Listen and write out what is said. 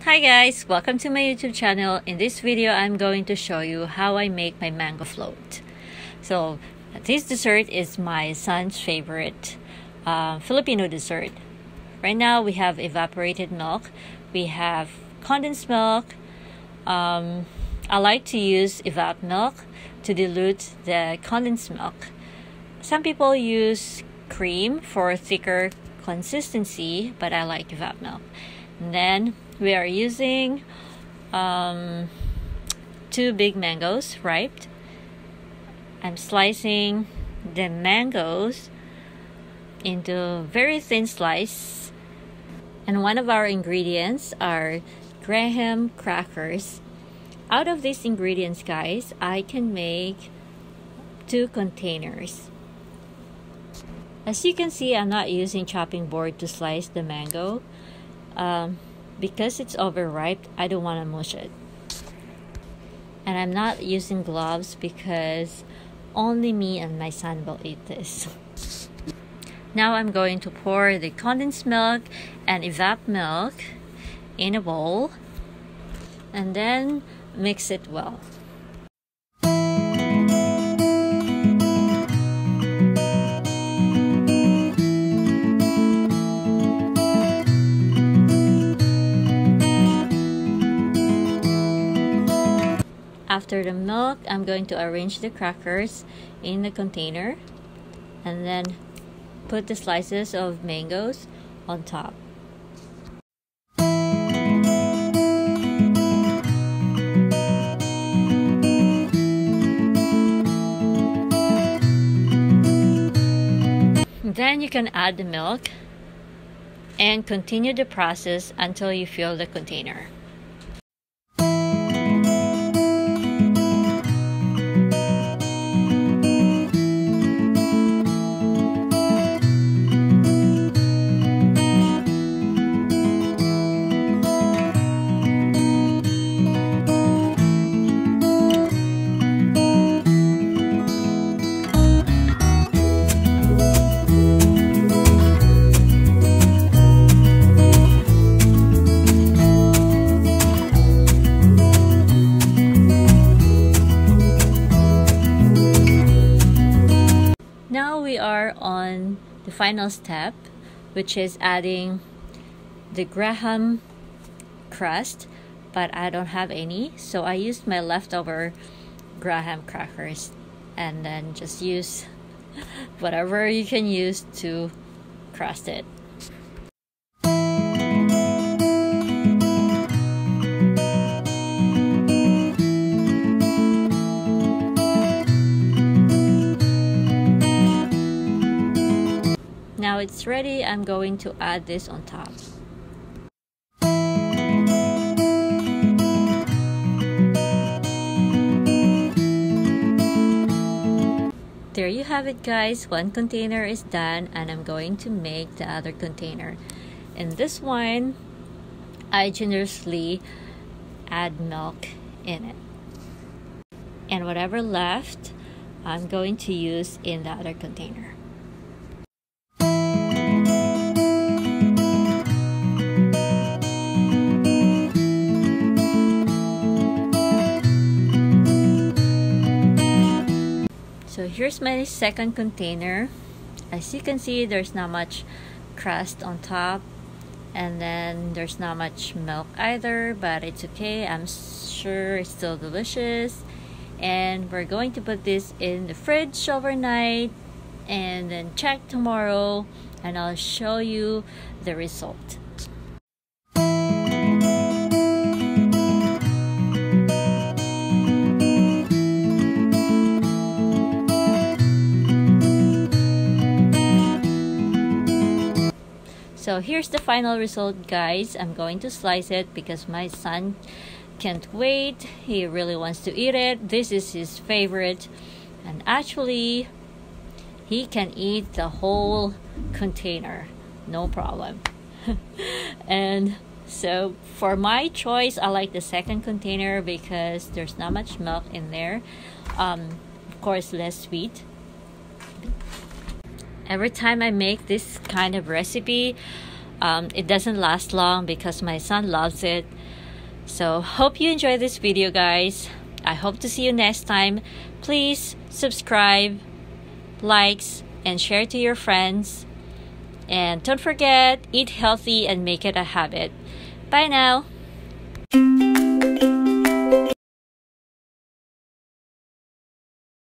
Hi guys, welcome to my YouTube channel. In this video, I'm going to show you how I make my mango float. So this dessert is my son's favorite Filipino dessert. Right now we have evaporated milk, we have condensed milk. I like to use evap milk to dilute the condensed milk. Some people use cream for thicker consistency, but I like evap milk. And then we are using 2 big mangoes ripe. I'm slicing the mangoes into very thin slice, and one of our ingredients are graham crackers. Out of these ingredients, guys, I can make 2 containers. As you can see, I'm not using chopping board to slice the mango. Because it's overripe, I don't want to mush it. And I'm not using gloves because only me and my son will eat this. Now I'm going to pour the condensed milk and evap milk in a bowl and then mix it well. After the milk, I'm going to arrange the crackers in the container and then put the slices of mangoes on top. Then you can add the milk and continue the process until you fill the container. Now we are on the final step, which is adding the graham crust, but I don't have any, so I used my leftover graham crackers and then just use whatever you can use to crust it. Now it's ready. I'm going to add this on top. There you have it, guys. One container is done and I'm going to make the other container. In this one, I generously add milk in it. And whatever left, I'm going to use in the other container. So here's my second container. As you can see, there's not much crust on top, and then there's not much milk either, but it's okay. I'm sure it's still delicious. And we're going to put this in the fridge overnight and then check tomorrow, and I'll show you the result. So here's the final result, guys. I'm going to slice it because my son can't wait. He really wants to eat it. This is his favorite. And actually, he can eat the whole container. No problem. And so for my choice, I like the second container because there's not much milk in there. Of course, less sweet. Every time I make this kind of recipe, it doesn't last long because my son loves it. So hope you enjoy this video, guys. I hope to see you next time. Please subscribe, likes, and share to your friends. And don't forget, eat healthy and make it a habit. Bye now.